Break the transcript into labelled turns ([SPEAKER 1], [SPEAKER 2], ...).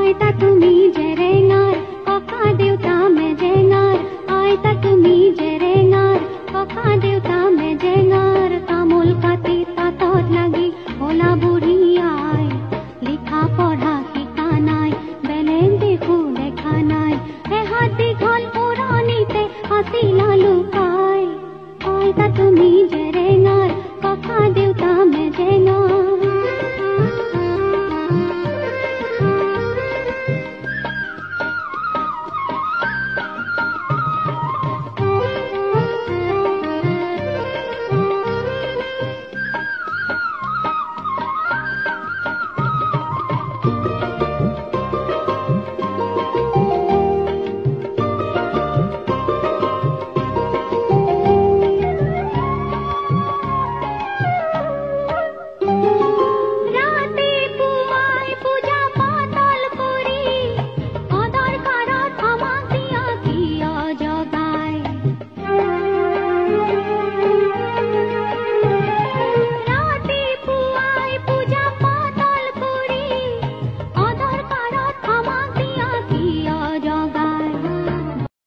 [SPEAKER 1] আইতা তুমি জেৰেঙাৰ ককা দেউতা মেজেঙাৰ আইতা তুমি জেৰেঙাৰ ককা দেউতা মেজেঙাৰ তামোল কাটি তাঁতত লাগি ভোলা বুঢ়ী আই লিখা পঢ়া শিকা নাই বেলেগ দেখো দেখা নাই এহাত দীঘল পুৰণিতে আছিলা লুকাই আইতা তুমি জেৰেঙাৰ